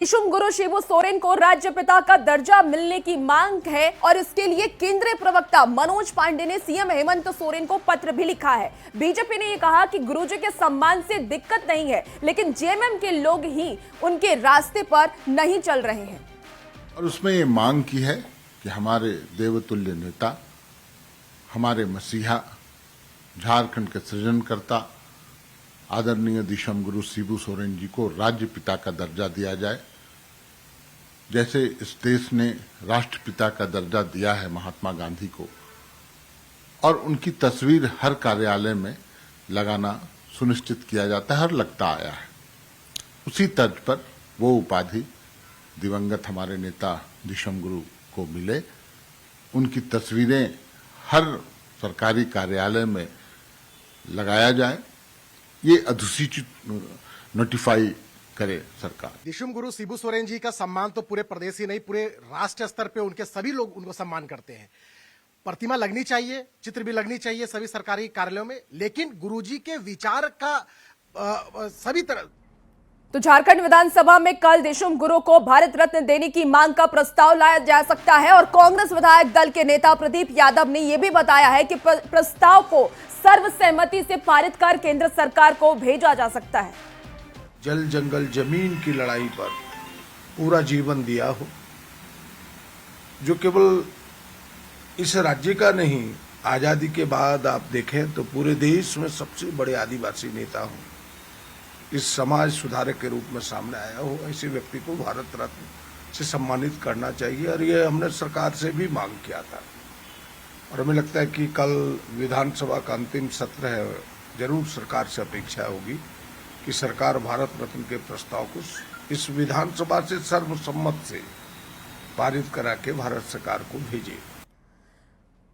दिशुम गुरु शिबू सोरेन को राज्यपिता का दर्जा मिलने की मांग है और इसके लिए केंद्रीय प्रवक्ता मनोज पांडे ने सीएम हेमंत सोरेन को पत्र भी लिखा है। बीजेपी ने यह कहा कि गुरुजी के सम्मान से दिक्कत नहीं है, लेकिन जेएमएम के लोग ही उनके रास्ते पर नहीं चल रहे हैं। और उसमें ये मांग की है कि हमारे देवतुल्य नेता, हमारे मसीहा, झारखंड के सृजनकर्ता आदरणीय दिशम गुरु शिबू सोरेन जी को राज्यपिता का दर्जा दिया जाए। जैसे इस देश ने राष्ट्रपिता का दर्जा दिया है महात्मा गांधी को, और उनकी तस्वीर हर कार्यालय में लगाना सुनिश्चित किया जाता है और लगता आया है, उसी तर्ज पर वो उपाधि दिवंगत हमारे नेता दिशम गुरु को मिले। उनकी तस्वीरें हर सरकारी कार्यालय में लगाया जाए, ये अधिसूचित नोटिफाई करे सरकार। दिशुम गुरु शिबू सोरेन जी का सम्मान तो पूरे प्रदेश ही नहीं, पूरे राष्ट्र स्तर पे उनके सभी लोग उनको सम्मान करते हैं। प्रतिमा लगनी चाहिए, चित्र भी लगनी चाहिए सभी सरकारी कार्यालयों में, लेकिन गुरुजी के विचार का सभी तरह। तो झारखंड विधानसभा में कल दिशुम गुरु को भारत रत्न देने की मांग का प्रस्ताव लाया जा सकता है और कांग्रेस विधायक दल के नेता प्रदीप यादव ने यह भी बताया है कि प्रस्ताव को सर्वसहमति से पारित कर केंद्र सरकार को भेजा जा सकता है। जल जंगल जमीन की लड़ाई पर पूरा जीवन दिया हो, जो केवल इस राज्य का नहीं, आजादी के बाद आप देखें तो पूरे देश में सबसे बड़े आदिवासी नेता हो, इस समाज सुधारक के रूप में सामने आया हो, ऐसे व्यक्ति को भारत रत्न से सम्मानित करना चाहिए। और ये हमने सरकार से भी मांग किया था और हमें लगता है कि कल विधानसभा का अंतिम सत्र है, जरूर सरकार से अपेक्षा होगी कि सरकार भारत रत्न के प्रस्ताव को इस विधानसभा से सर्वसम्मत से पारित करा के भारत सरकार को भेजे।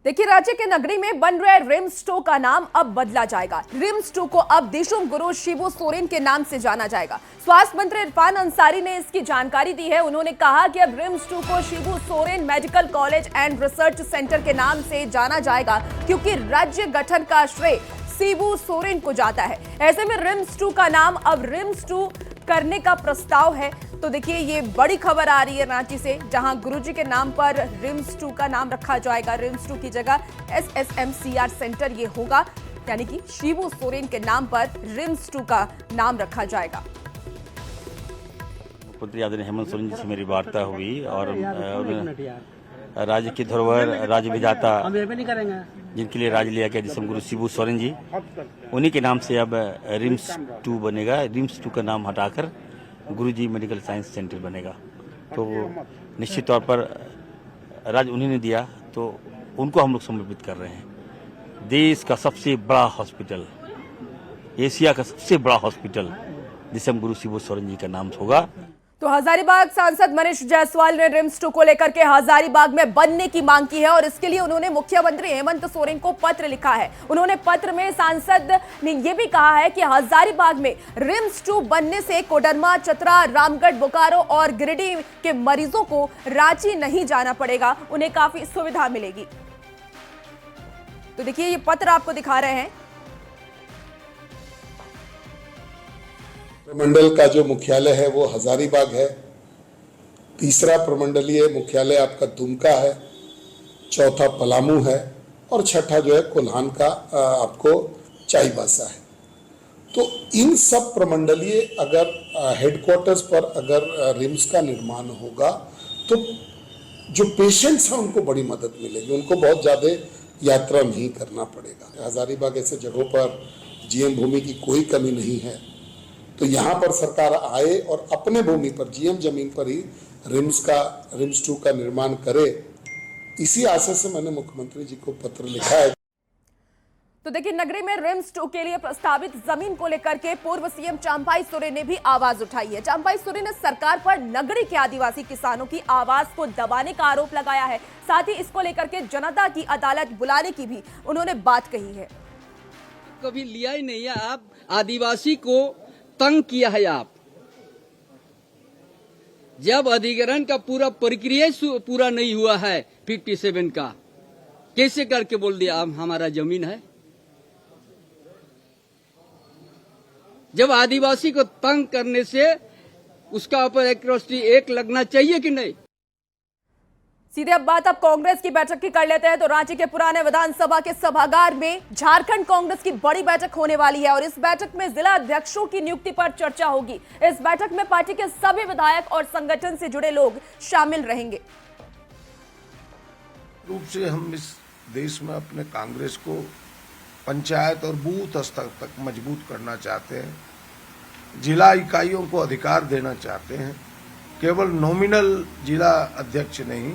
देखिए, राज्य के नगरी में बन रहे रिम्स 2 का नाम अब बदला जाएगा। रिम्स 2 को अब दिशुम गुरु शिबू सोरेन के नाम से जाना जाएगा। स्वास्थ्य मंत्री इरफान अंसारी ने इसकी जानकारी दी है। उन्होंने कहा कि अब रिम्स 2 को Shibu Soren medical college and research centre के नाम से जाना जाएगा, क्योंकि राज्य गठन का श्रेय शिबू सोरेन को जाता है। ऐसे में रिम्स 2 का नाम अब रिम्स 2 करने का प्रस्ताव है। तो देखिए, ये बड़ी खबर आ रही है रांची से, जहां गुरुजी के नाम पर रिम्स 2 का नाम रखा जाएगा। रिम्स 2 की जगह SSMCR सेंटर ये होगा, यानी कि शिबू सोरेन के नाम पर रिम्स 2 का नाम रखा जाएगा। मुख्यमंत्री आदरणीय हेमंत सोरेन जी से मेरी वार्ता हुई और राज्य की धरोहर, राज्य विधाता जिनके लिए राज्य लिया गया दिशम गुरु शिबू सोरेन जी, उन्हीं के नाम से अब रिम्स 2 बनेगा। रिम्स 2 का नाम हटाकर गुरुजी मेडिकल साइंस सेंटर बनेगा। तो निश्चित तौर पर राज्य उन्हीं ने दिया, तो उनको हम लोग समर्पित कर रहे हैं। देश का सबसे बड़ा हॉस्पिटल, एशिया का सबसे बड़ा हॉस्पिटल दिशम गुरु शिबू सोरेन जी का नाम होगा। तो हजारीबाग सांसद मनीष जायसवाल ने रिम्स 2 को लेकर के हजारीबाग में बनने की मांग की है और इसके लिए उन्होंने मुख्यमंत्री हेमंत सोरेन को पत्र लिखा है। उन्होंने पत्र में सांसद ने यह भी कहा है कि हजारीबाग में रिम्स 2 बनने से कोडरमा, चतरा, रामगढ़, बोकारो और गिरिडीह के मरीजों को रांची नहीं जाना पड़ेगा, उन्हें काफी सुविधा मिलेगी। तो देखिए, ये पत्र आपको दिखा रहे हैं। प्रमंडल का जो मुख्यालय है वो हजारीबाग है, तीसरा प्रमंडलीय मुख्यालय आपका दुमका है, चौथा पलामू है और छठा जो है कोल्हान का आपको चाईबासा है। तो इन सब प्रमंडलीय अगर हेडक्वार्टर्स पर अगर रिम्स का निर्माण होगा तो जो पेशेंट्स हैं उनको बड़ी मदद मिलेगी, उनको बहुत ज़्यादा यात्रा नहीं करना पड़ेगा। हजारीबाग ऐसे जगहों पर जीएम भूमि की कोई कमी नहीं है, तो यहाँ पर सरकार आए और अपने भूमि पर जीएम जमीन पर ही रिम्स 2 का निर्माण करे, इसी आशय से मैंने मुख्यमंत्री जी को पत्र लिखा है। तो देखिए, नगरी में रिम्स 2 के लिए प्रस्तावित जमीन को लेकर के पूर्व सीएम चंपाई सोरेन ने भी आवाज उठाई है। चंपाई सोरेन ने सरकार पर नगरी के आदिवासी किसानों की आवाज को दबाने का आरोप लगाया है। साथ ही इसको लेकर के जनता की अदालत बुलाने की भी उन्होंने बात कही है। कभी लिया ही नहीं है, आप आदिवासी को तंग किया है। आप जब अधिग्रहण का पूरा प्रक्रिया पूरा नहीं हुआ है 57 का, कैसे करके बोल दिया आप हमारा जमीन है। जब आदिवासी को तंग करने से उसका ऊपर एट्रोसिटी एक लगना चाहिए कि नहीं? सीधे अब बात अब कांग्रेस की बैठक की कर लेते हैं। तो रांची के पुराने विधानसभा के सभागार में झारखंड कांग्रेस की बड़ी बैठक होने वाली है और इस बैठक में जिला अध्यक्षों की नियुक्ति पर चर्चा होगी। इस बैठक में पार्टी के सभी विधायक और संगठन से जुड़े लोग शामिल रहेंगे। रूप से हम इस देश में अपने कांग्रेस को पंचायत और बूथ स्तर तक मजबूत करना चाहते हैं। जिला इकाइयों को अधिकार देना चाहते हैं। केवल नॉमिनल जिला अध्यक्ष नहीं,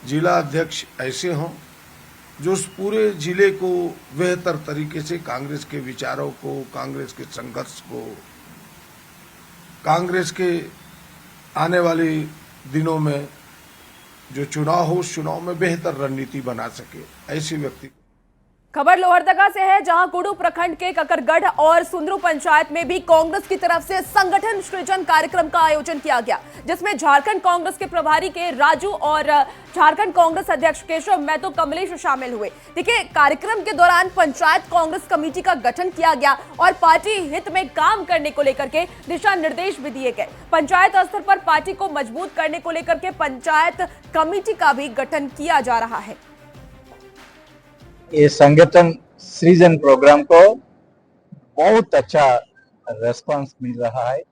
जिला अध्यक्ष ऐसे हों जो उस पूरे जिले को बेहतर तरीके से कांग्रेस के विचारों को, कांग्रेस के संघर्ष को, कांग्रेस के आने वाले दिनों में जो चुनाव हो उस चुनाव में बेहतर रणनीति बना सके, ऐसे व्यक्ति। खबर लोहरदगा से है, जहां कुडू प्रखंड के ककरगढ़ और सुंदरू पंचायत में भी कांग्रेस की तरफ से संगठन सृजन कार्यक्रम का आयोजन किया गया, जिसमें झारखंड कांग्रेस के प्रभारी के राजू और झारखंड कांग्रेस अध्यक्ष केशव महतो कमलेश शामिल हुए। देखिए, कार्यक्रम के दौरान पंचायत कांग्रेस कमेटी का गठन किया गया और पार्टी हित में काम करने को लेकर के दिशा निर्देश भी दिए गए। पंचायत स्तर पर पार्टी को मजबूत करने को लेकर के पंचायत कमेटी का भी गठन किया जा रहा है। ये संगठन सृजन प्रोग्राम को बहुत अच्छा रेस्पॉन्स मिल रहा है।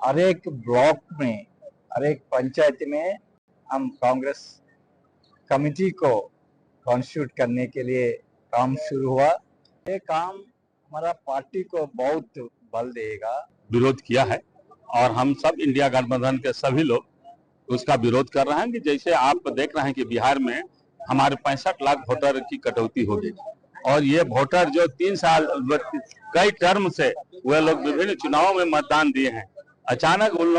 हर एक ब्लॉक में, हर एक पंचायत में हम कांग्रेस कमेटी को कॉन्स्टिट्यूट करने के लिए काम शुरू हुआ। ये काम हमारा पार्टी को बहुत बल देगा। विरोध किया है और हम सब इंडिया गठबंधन के सभी लोग उसका विरोध कर रहे हैं कि जैसे आप देख रहे हैं कि बिहार में हमारे 65 लाख वोटर की कटौती हो गई और ये वोटर जो 3 साल कई टर्म से वे लोग विभिन्न चुनावों में मतदान दिए हैं, अचानक उन लोग